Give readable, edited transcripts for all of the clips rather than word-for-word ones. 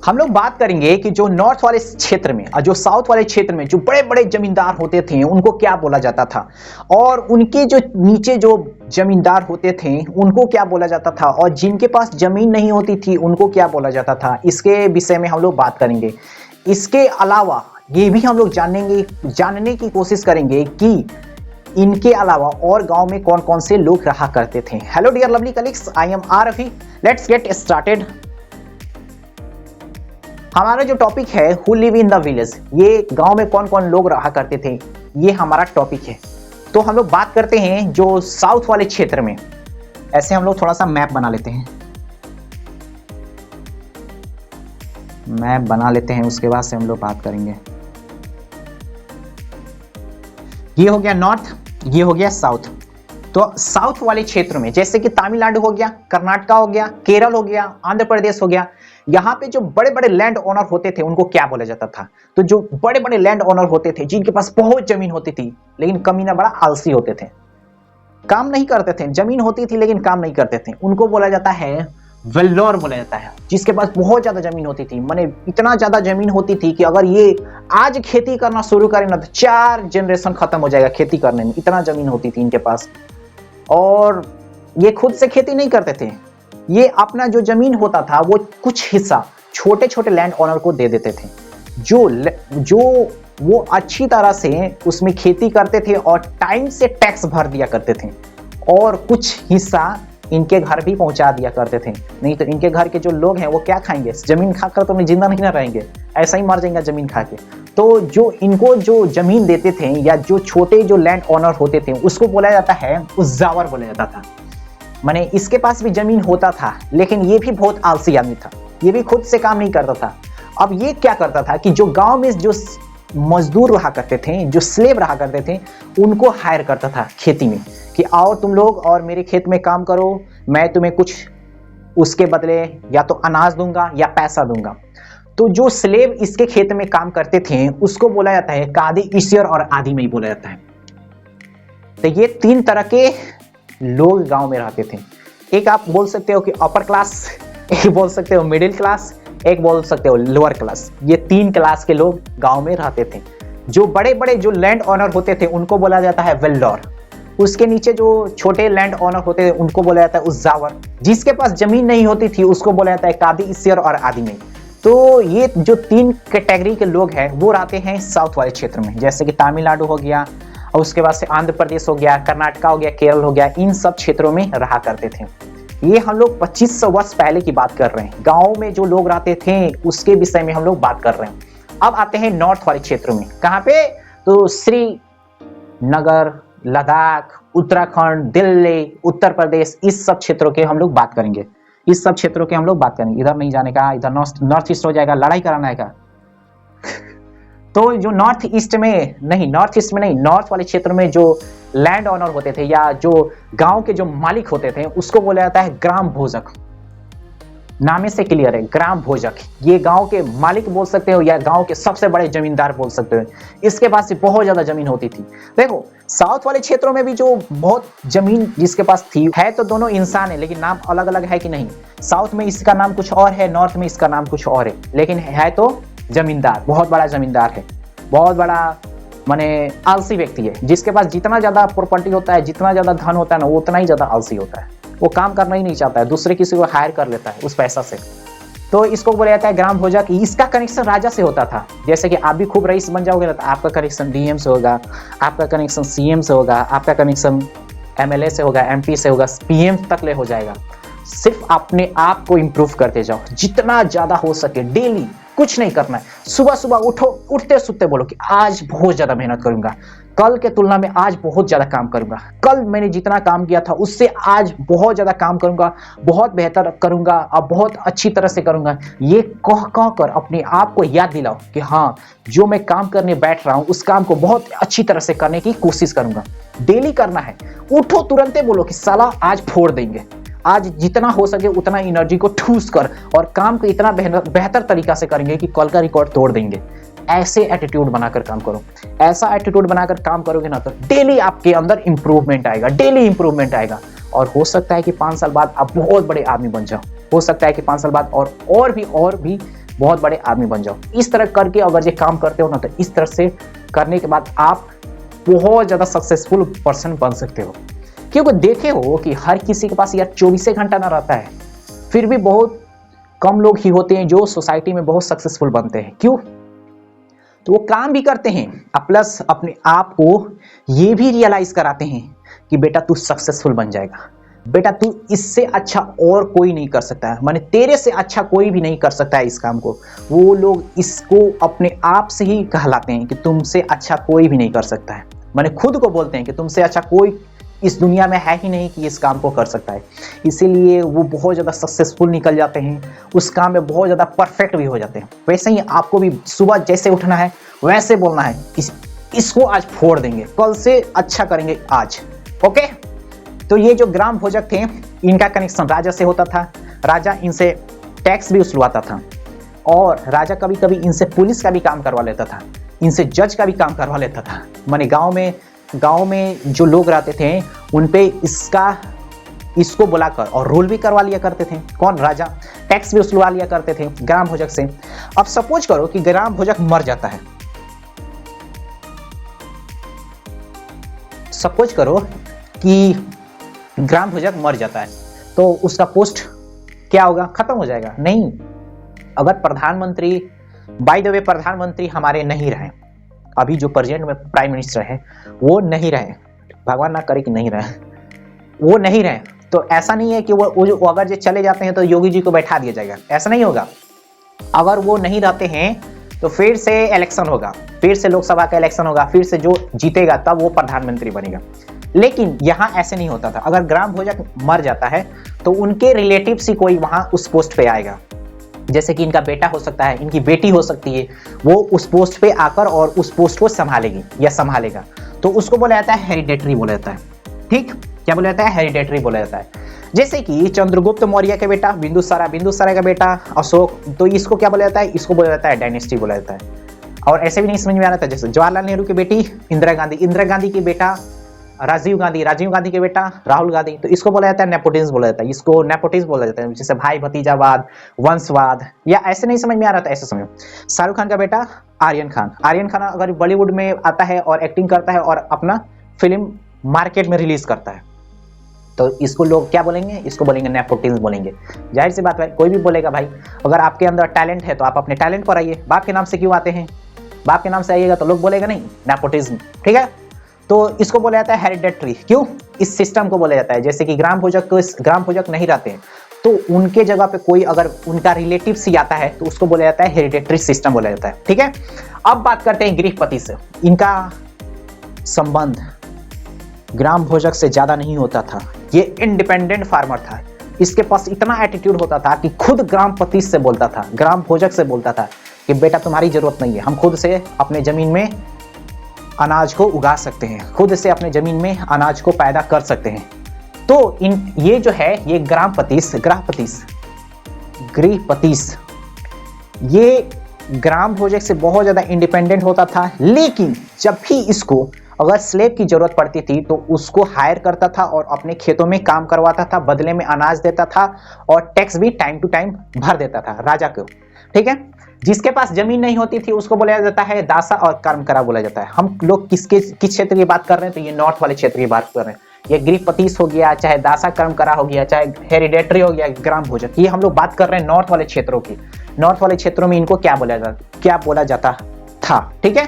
हम लोग बात करेंगे कि जो नॉर्थ वाले क्षेत्र में और जो साउथ वाले क्षेत्र में जो बड़े बड़े जमींदार होते थे उनको क्या बोला जाता था, और उनके जो नीचे जो जमींदार होते थे उनको क्या बोला जाता था, और जिनके पास जमीन नहीं होती थी उनको क्या बोला जाता था। इसके विषय में हम लोग बात करेंगे। इसके अलावा ये भी हम लोग जानने की कोशिश करेंगे कि इनके अलावा और गांव में कौन कौन से लोग रहा करते थे। Hello dear lovely colleagues, I am R Rafi. Let's get started. हमारा जो टॉपिक है who live in the village, ये गांव में कौन कौन लोग रहा करते थे, ये हमारा टॉपिक है। तो हम लोग बात करते हैं जो साउथ वाले क्षेत्र में। ऐसे हम लोग थोड़ा सा मैप बना लेते हैं, उसके बाद से हम लोग बात करेंगे। ये हो गया नॉर्थ, ये हो गया साउथ। तो साउथ वाले क्षेत्र में जैसे कि तमिलनाडु हो गया, कर्नाटक हो गया, केरल हो गया, आंध्र प्रदेश हो गया, यहाँ पे जो बड़े बड़े लैंड ओनर होते थे उनको क्या बोला जाता था। तो जो बड़े बड़े लैंड ओनर होते थे जिनके पास बहुत जमीन होती थी लेकिन कमीना बड़ा आलसी होते थे, काम नहीं करते थे, जमीन होती थी लेकिन काम नहीं करते थे, उनको बोला जाता है वेल्लोर बोला जाता है। जिसके पास बहुत ज्यादा जमीन होती थी, माने इतना ज्यादा जमीन होती थी कि अगर ये आज खेती करना शुरू करें ना तो 4 जनरेशन खत्म हो जाएगा खेती करने में, इतना जमीन होती थी इनके पास। और ये खुद से खेती नहीं करते थे, ये अपना जो जमीन होता था वो कुछ हिस्सा छोटे छोटे लैंड ओनर को दे देते थे, जो वो अच्छी तरह से उसमें खेती करते थे और टाइम से टैक्स भर दिया करते थे, और कुछ हिस्सा इनके घर भी पहुंचा दिया करते थे। नहीं तो इनके घर के जो लोग हैं वो क्या खाएंगे, जमीन खाकर तो जिंदा नहीं ना रहेंगे, ऐसा ही मर जाएंगे जमीन खा के। तो जो इनको जो जमीन देते थे या जो छोटे जो लैंड ओनर होते थे उसको बोला जाता है उज्जावर बोला जाता था। माने इसके पास भी जमीन होता था लेकिन ये भी बहुत आलसी आदमी था, ये भी खुद से काम नहीं करता था। अब ये क्या करता था कि जो गांव में जो मजदूर रहा करते थे, जो स्लेव रहा करते थे, उनको हायर करता था खेती में कि आओ तुम लोग और मेरे खेत में काम करो, मैं तुम्हें कुछ उसके बदले या तो अनाज दूंगा या पैसा दूंगा। तो जो स्लेव इसके खेत में काम करते थे उसको बोला जाता है कादी ईश्वर और आदि में ही बोला जाता है। तो ये 3 तरह के लोग गांव में रहते थे। एक आप बोल सकते हो कि अपर क्लास, एक बोल सकते हो मिडिल क्लास, एक बोल सकते हो लोअर क्लास। ये 3 क्लास के लोग गांव में रहते थे। जो बड़े बड़े जो लैंड ओनर होते थे उनको बोला जाता है वेल्लोर, उसके नीचे जो छोटे लैंड ओनर होते थे उनको बोला जाता है उज्जावर, जिसके पास जमीन नहीं होती थी उसको बोला जाता है कादी ईश्वर और आदि में। तो ये जो 3 कैटेगरी के लोग हैं वो रहते हैं साउथ वाले क्षेत्र में, जैसे कि तमिलनाडु हो गया और उसके बाद से आंध्र प्रदेश हो गया, कर्नाटक हो गया, केरल हो गया, इन सब क्षेत्रों में रहा करते थे। ये हम लोग 2500 वर्ष पहले की बात कर रहे हैं। गांव में जो लोग रहते थे उसके विषय में हम लोग बात कर रहे हैं। अब आते हैं नॉर्थ वाले क्षेत्रों में। कहाँ पे? तो श्रीनगर, लद्दाख, उत्तराखंड, दिल्ली, उत्तर प्रदेश, इस सब क्षेत्रों के हम लोग बात करेंगे। इधर नहीं जाने का, इधर नॉर्थ ईस्ट हो जाएगा, लड़ाई कराना है का। तो जो नॉर्थ ईस्ट में नहीं, नॉर्थ वाले क्षेत्र में जो लैंड ओनर होते थे या जो गांव के जो मालिक होते थे उसको बोला जाता है ग्राम भोजक। नामे से क्लियर है, ग्राम भोजक। ये गांव के मालिक बोल सकते हो या गांव के सबसे बड़े जमींदार बोल सकते हो। इसके पास से बहुत ज्यादा जमीन होती थी। देखो साउथ वाले क्षेत्रों में भी जो बहुत जमीन जिसके पास थी, है तो दोनों इंसान है लेकिन नाम अलग अलग है कि नहीं। साउथ में इसका नाम कुछ और है, नॉर्थ में इसका नाम कुछ और है, लेकिन है तो जमींदार, बहुत बड़ा जमींदार है, बहुत बड़ा माने आलसी व्यक्ति है। जिसके पास जितना ज्यादा प्रॉपर्टी होता है, जितना ज्यादा धन होता है ना, वो उतना ही ज्यादा आलसी होता है। वो काम करना ही नहीं चाहता है, दूसरे किसी को हायर कर लेता है उस पैसा से। तो इसको बोला जाता है ग्राम भोजक। इसका कनेक्शन राजा से होता था। जैसे कि आप भी खूब रईस बन जाओगे ना तो आपका कनेक्शन डीएम से होगा, आपका कनेक्शन सीएम से होगा, आपका कनेक्शन एमएलए से होगा, एमपी से होगा, पीएम तक ले हो जाएगा। सिर्फ अपने आप को इंप्रूव करते जाओ जितना ज्यादा हो सके। डेली कुछ नहीं करना है, सुबह सुबह उठो, उठते सुनते बोलो कि आज बहुत ज्यादा मेहनत करूंगा, कल के तुलना में आज बहुत ज्यादा काम करूंगा, कल मैंने जितना काम किया था उससे आज बहुत ज्यादा काम करूंगा, बहुत बेहतर करूंगा और बहुत अच्छी तरह से करूंगा। ये कह कर अपने आप को याद दिलाओ कि हाँ, जो मैं काम करने बैठ रहा हूं उस काम को बहुत अच्छी तरह से करने की कोशिश करूंगा। डेली करना है। उठो तुरंत बोलो कि साला आज फोड़ देंगे, आज जितना हो सके उतना एनर्जी को ठूस कर और काम को इतना बेहतर तरीका से करेंगे कि कल का रिकॉर्ड तोड़ देंगे। ऐसे एटीट्यूड बनाकर काम करो। ऐसा एटीट्यूड बनाकर काम करोगे ना तो डेली आपके अंदर इंप्रूवमेंट आएगा, डेली इंप्रूवमेंट आएगा। और हो सकता है कि 5 साल बाद आप बहुत बड़े आदमी बन जाओ। हो सकता है कि 5 साल बाद और भी बहुत बड़े आदमी बन जाओ। इस तरह करके अगर ये काम करते हो ना, तो इस तरह से करने के बाद आप बहुत ज़्यादा सक्सेसफुल पर्सन बन सकते हो। क्योंकि देखे हो कि हर किसी के पास यार 24 घंटा ना रहता है, फिर भी बहुत कम लोग ही होते हैं जो सोसाइटी में बहुत सक्सेसफुल बनते हैं। क्यों? तो वो काम भी करते हैं, प्लस अपने आप को ये भी रियलाइज कराते हैं कि बेटा तू सक्सेसफुल बन जाएगा, बेटा तू इससे अच्छा और कोई नहीं कर सकता है, माने तेरे से अच्छा कोई भी नहीं कर सकता है इस काम को। वो लोग इसको अपने आप से ही कहलाते हैं कि तुमसे अच्छा कोई भी नहीं कर सकता है, माने खुद को बोलते हैं कि तुमसे अच्छा कोई इस दुनिया में है ही नहीं कि इस काम को कर सकता है। इसीलिए वो बहुत ज़्यादा सक्सेसफुल निकल जाते हैं, उस काम में बहुत ज़्यादा परफेक्ट भी हो जाते हैं। वैसे ही आपको भी सुबह जैसे उठना है वैसे बोलना है, इसको आज फोड़ देंगे, कल से अच्छा करेंगे आज। ओके, तो ये जो ग्राम भोजक थे इनका कनेक्शन राजा से होता था। राजा इनसे टैक्स भी उसलवाता था और राजा कभी कभी इनसे पुलिस का भी काम करवा लेता था, इनसे जज का भी काम करवा लेता था। माने गांव में जो लोग रहते थे उन पे इसको बुलाकर और रूल भी करवा लिया करते थे। कौन? राजा। टैक्स भी उसलवा लिया करते थे ग्राम भोजक से। अब सपोज करो कि ग्राम भोजक मर जाता है, सपोज करो कि ग्राम भोजक मर जाता है, तो उसका पोस्ट क्या होगा? खत्म हो जाएगा? नहीं। अगर प्रधानमंत्री, बाय द वे प्रधानमंत्री हमारे नहीं रहे, अभी जो प्रेजेंट में प्राइम मिनिस्टर है वो नहीं रहे, भगवान ना करे कि नहीं रहे, वो नहीं रहे, तो ऐसा नहीं है कि वो अगर जो चले जाते हैं तो योगी जी को बैठा दिया जाएगा, ऐसा नहीं होगा। अगर वो नहीं रहते हैं तो फिर से इलेक्शन होगा, फिर से लोकसभा का इलेक्शन होगा, फिर से जो जीतेगा तब वो प्रधानमंत्री बनेगा। लेकिन यहाँ ऐसे नहीं होता था। अगर ग्राम भोजक मर जाता है तो उनके रिलेटिव्स ही कोई वहां उस पोस्ट पे आएगा, जैसे कि इनका बेटा हो सकता है, इनकी बेटी हो सकती है, वो उस पोस्ट पे आकर और उस पोस्ट को संभालेगी या संभालेगा, तो उसको बोला जाता है हेरिडेटरी बोला जाता है। ठीक, क्या बोला जाता है? हेरिडेटरी बोला जाता है। जैसे कि चंद्रगुप्त मौर्य के बेटा बिंदुसारा का बेटा अशोक, तो इसको क्या बोला जाता है? इसको बोला जाता है डायनेस्टी बोला जाता है। और ऐसे भी नहीं समझ में आ रहा था, जैसे जवाहरलाल नेहरू की बेटी इंदिरा गांधी की बेटा राजीव गांधी के बेटा राहुल गांधी, तो इसको बोला जाता है नेपोटिज्म बोला जाता है, इसको नेपोटिज्म बोला जाता है, जैसे भाई भतीजावाद, वंशवाद, या ऐसे नहीं समझ में आ रहा था ऐसे समझो। शाहरुख खान का बेटा आर्यन खान अगर बॉलीवुड में आता है और एक्टिंग करता है और अपना फिल्म मार्केट में रिलीज करता है, तो इसको लोग क्या बोलेंगे? इसको बोलेंगे नेपोटिज्म बोलेंगे। जाहिर सी बात है, कोई भी बोलेगा भाई, अगर आपके अंदर टैलेंट है तो आप अपने टैलेंट पर आइए, बाप के नाम से क्यों आते हैं? बाप के नाम से आइएगा तो लोग बोलेगा नहीं नेपोटिज्म, ठीक है। तो इसको बोला जाता है हेरिडेटरी। क्यों? इस सिस्टम को बोला जाता है। जैसे कि ग्राम भोजक नहीं रहते हैं तो उनके जगह पे कोई अगर उनका रिलेटिव ही आता है तो उसको बोला जाता है हेरिडेटरी सिस्टम बोला जाता है, ठीक है। अब बात करते हैं गृहपति से। इनका संबंध ग्राम भोजक से ज्यादा नहीं होता था, ये इंडिपेंडेंट फार्मर था। इसके पास इतना एटीट्यूड होता था कि खुद ग्राम पति से बोलता था, ग्राम भोजक से बोलता था कि बेटा तुम्हारी जरूरत नहीं है, हम खुद से अपने जमीन में अनाज को उगा सकते हैं, खुद से अपने जमीन में अनाज को पैदा कर सकते हैं। तो ये जो है ये गृहपतिस ये ग्राम भोजक से बहुत ज्यादा इंडिपेंडेंट होता था। लेकिन जब भी इसको अगर स्लेव की जरूरत पड़ती थी तो उसको हायर करता था और अपने खेतों में काम करवाता था, बदले में अनाज देता था और टैक्स भी टाइम टू टाइम भर देता था राजा को, ठीक है। जिसके पास जमीन नहीं होती थी उसको बोला जाता है दासा और कर्मकरा बोला जाता है। हम लोग किस क्षेत्र की बात कर रहे हैं? तो ये नॉर्थ वाले क्षेत्र की बात कर रहे हैं। ये गृहपतिस हो गया, चाहे दासा कर्मकरा हो गया, चाहे हेरिडेटरी हो गया, ग्राम भोजक, ये हम लोग बात कर रहे हैं नॉर्थ वाले क्षेत्रों की। नॉर्थ वाले क्षेत्रों में इनको क्या बोला जाता था, ठीक है।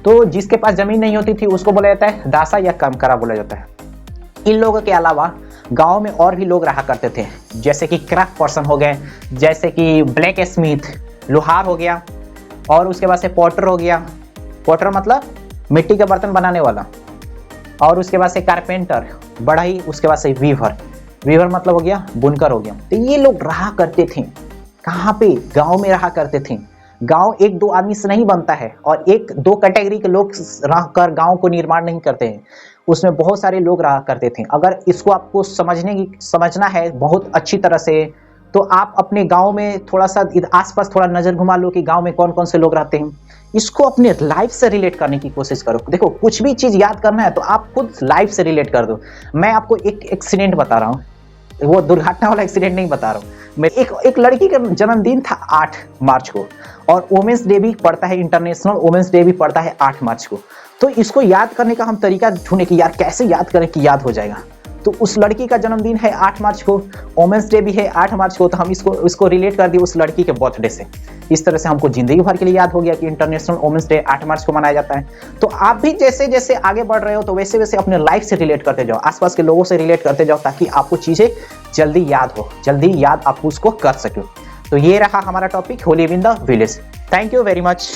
तो जिसके पास जमीन नहीं होती थी उसको बोला जाता है दासा या कर्मकरा बोला जाता है। इन लोगों के अलावा गांव में और भी लोग रहा करते थे, जैसे कि क्राफ्ट पर्सन हो गए, जैसे कि ब्लैक स्मिथ लोहार हो गया, और उसके बाद से पॉटर हो गया, पॉटर मतलब मिट्टी के बर्तन बनाने वाला, और उसके बाद से कारपेंटर बढ़ई, उसके बाद से वीवर मतलब हो गया बुनकर हो गया। तो ये लोग रहा करते थे कहाँ पे? गांव में रहा करते थे। गांव एक दो आदमी से नहीं बनता है और एक दो कैटेगरी के लोग रहकर गांव को निर्माण नहीं करते हैं, उसमें बहुत सारे लोग रहा करते थे। अगर इसको आपको समझना है बहुत अच्छी तरह से, तो आप अपने गांव में थोड़ा सा आसपास थोड़ा नजर घुमा लो कि गांव में कौन कौन से लोग रहते हैं। इसको अपने लाइफ से रिलेट करने की कोशिश करो। देखो, कुछ भी चीज याद करना है तो आप खुद लाइफ से रिलेट कर दो। मैं आपको एक एक्सीडेंट बता रहा हूँ, वो दुर्घटना वाला एक्सीडेंट नहीं बता रहा हूँ, एक लड़की का जन्मदिन था 8 मार्च को और वुमेन्स डे भी पड़ता है, इंटरनेशनल वुमेन्स डे भी पड़ता है 8 मार्च को। तो इसको याद करने का हम तरीका ढूंढे कि यार कैसे याद करें कि याद हो जाएगा। तो उस लड़की का जन्मदिन है 8 मार्च को, वुमेन्स डे भी है 8 मार्च को, तो हम इसको रिलेट कर दिए उस लड़की के बर्थडे से। इस तरह से हमको जिंदगी भर के लिए याद हो गया कि इंटरनेशनल वुमेन्स डे 8 मार्च को मनाया जाता है। तो आप भी जैसे जैसे आगे बढ़ रहे हो तो वैसे वैसे अपने लाइफ से रिलेट करते जाओ, आसपास के लोगों से रिलेट करते जाओ, ताकि आपको चीजें जल्दी याद हो, जल्दी याद आप उसको कर सको। तो ये रहा हमारा topic, Holi in the village. Thank you very much.